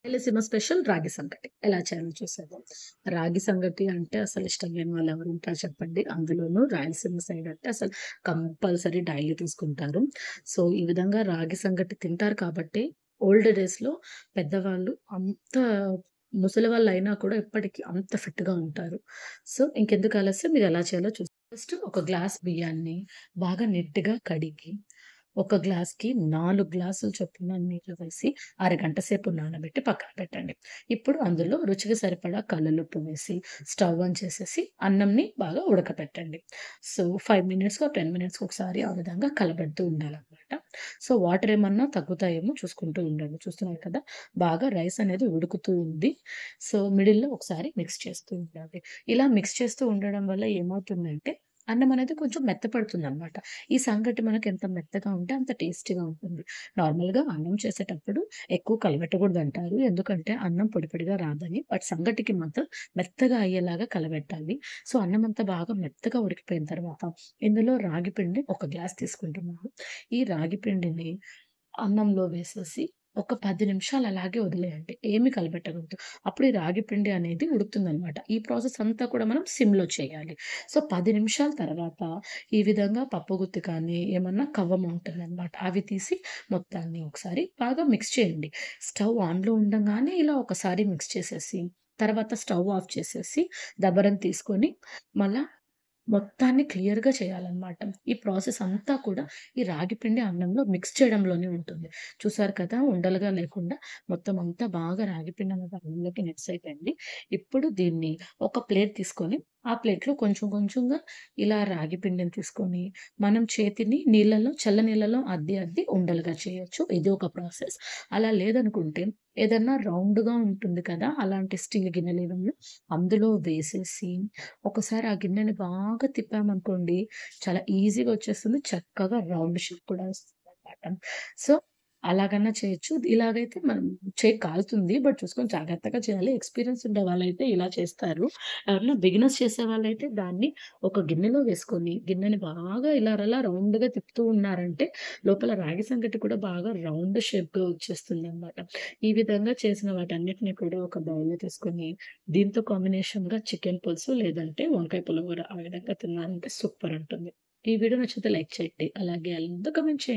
Rayalaseema special రాగి సంగటి. ఎలా చేయాలో చూసేద్దాం. రాగి సంగటి అంటే అసలు ఇష్టం లేని వాళ్ళు ఎవరుంటారు చెప్పండి. అందులోనూ రాయలసీమ సైడ్ అంటే అసలు కంపల్సరీ డైలీ తీసుకుంటారు. సో, ఈ విధంగా రాగి సంగటి తింటారు కాబట్టి ఓల్డ్ డేస్‌లో పెద్దవాళ్ళు అంత ముసలి వాళ్ళైనా కూడా ఇప్పటికి అంత ఫిట్‌గా ఉంటారు. సో, ఇంకెందుకు ఆలస్యం మీరెలా చేయాలో ఫస్ట్ ఒక గ్లాస్ బియ్యాన్ని బాగా నీట్‌గా కడిగి ఒక గ్లాస్‌కి 4 గ్లాసులు చొప్పున నీళ్లు వేసి అరగంట సేపు నానబెట్టి పక్కన పెట్టండి. ఇప్పుడు అందులో రుచికి సరిపడా కల్లులుప్పు వేసి స్టవ్ ఆన్ చేసేసి అన్నంని బాగా ఉడకపెట్టండి. సో, 5 మినిట్స్‌కో, 10 మినిట్స్‌కి ఒకసారి ఆ విధంగా కలబెడుతూ ఉండాలనమాట. సో, వాటర్ ఏమన్నా తగ్గుతాయేమో చూసుకుంటూ ఉండండి. చూస్తున్నారు కదా! బాగా రైస్ అనేది ఉడుకుతూ ఉంది. సో, మిడిల్‌లో ఒకసారి మిక్స్ చేస్తూ ఉండాలి. ఇలా మిక్స్ చేస్తూ ఉండడం వల్ల ఏమవుతుందంటే అన్నం అనేది కొంచెం మెత్తపడుతుందనమాట. ఈ సంగటి మనకెంత మెత్తగా ఉంటే అంత టేస్టీగా ఉంటుంది. నార్మల్‌గా అన్నం చేసేటప్పుడు ఎక్కువ కలబెట్టకూడదంటారు. ఎందుకంటే అన్నం పొడి పొడిగా రాదని. బట్ సంగటికి మాత్రం మెత్తగా అయ్యేలాగా కలబెట్టాలి. సో, అన్నం అంతా బాగా మెత్తగా ఉడికిపోయిన తర్వాత ఇందులో రాగి పిండి ఒక గ్లాస్ తీసుకుంటున్నాను. ఈ రాగి పిండిని అన్నంలో వేసేసి ఒక 10 నిమిషాలు అలాగే వదిలేయండి. ఏమి కలబెట్టకూడదు. అప్పుడు ఈ రాగి పిండి అనేది ఉడుకుతుందనమాట. ఈ ప్రాసెస్ అంతా కూడా మనం సిమ్‌లో చేయాలి. సో, 10 నిమిషాల తర్వాత ఈ విధంగా పప్పు గుత్తి కానీ, ఏమన్నా కవ్వం ఉంటుందనమాట. అవి తీసి మొత్తాన్ని ఒకసారి బాగా మిక్స్ చేయండి. స్టవ్ ఆన్‌లో ఉండంగానే ఇలా ఒకసారి మిక్స్ చేసేసి, తర్వాత స్టవ్ ఆఫ్ చేసేసి, దబరం తీసుకొని మళ్ళా మొత్తాన్ని క్లియర్‌గా చేయాలనమాట. ఈ ప్రాసెస్ అంతా కూడా ఈ రాగి పిండి అన్నంలో మిక్స్ చేయడంలోనే ఉంటుంది. చూసారు కదా! ఉండలుగా లేకుండా మొత్తం అంతా బాగా రాగి పిండి అనేది అన్నంలోకి మిక్స్ అయిపోయింది. ఇప్పుడు దీన్ని ఒక ప్లేట్ తీసుకొని, ఆ ప్లేట్‌లో కొంచెం కొంచెంగా ఇలా రాగి పిండిని తీసుకొని, మనం చేతిని నీళ్ళలో చల్ల నీళ్ళలో అద్ది అద్ది ఉండలుగా చేయొచ్చు. ఇది ఒక ప్రాసెస్. అలా లేదనుకుంటే ఏదన్నా రౌండ్‌గా ఉంటుంది కదా! అలాంటి స్టీల్ గిన్నెలేమన్నా అందులో వేసేసి ఒకసారి ఆ గిన్నెని బాగా తిప్పామనుకోండి, చాలా ఈజీగా వచ్చేస్తుంది. చక్కగా రౌండ్ షేప్ కూడా వస్తుందనమాట. సో, అలాగన్నా చేయొచ్చు. ఇలాగైతే మనం చేయి కాలుతుంది. బట్ చూసుకొని జాగ్రత్తగా చేయాలి. ఎక్స్‌పీరియన్స్ ఉండే వాళ్ళైతే ఇలా చేస్తారు. ఎవరైనా బిగినర్స్ చేసేవాళ్ళైతే దాన్ని ఒక గిన్నెలో వేసుకొని, గిన్నెని బాగా ఇలా రౌండ్‌గా తిప్పుతూ ఉన్నారంటే, లోపల రాగి సంగటి కూడా బాగా రౌండ్ షేప్‌గా వచ్చేస్తుందనమాట. ఈ విధంగా చేసిన వాటన్నిటిని కూడా ఒక బౌల్‌లో తీసుకొని దీంతో కాంబినేషన్‌గా చికెన్ పులుసు లేదంటే వంకాయ పులిహోర ఆ విధంగా తిన్నారంటే సూపర్ ఉంటుంది. ఈ వీడియో నచ్చితే లైక్ చేయండి. అలాగే కామెంట్ చేయండి.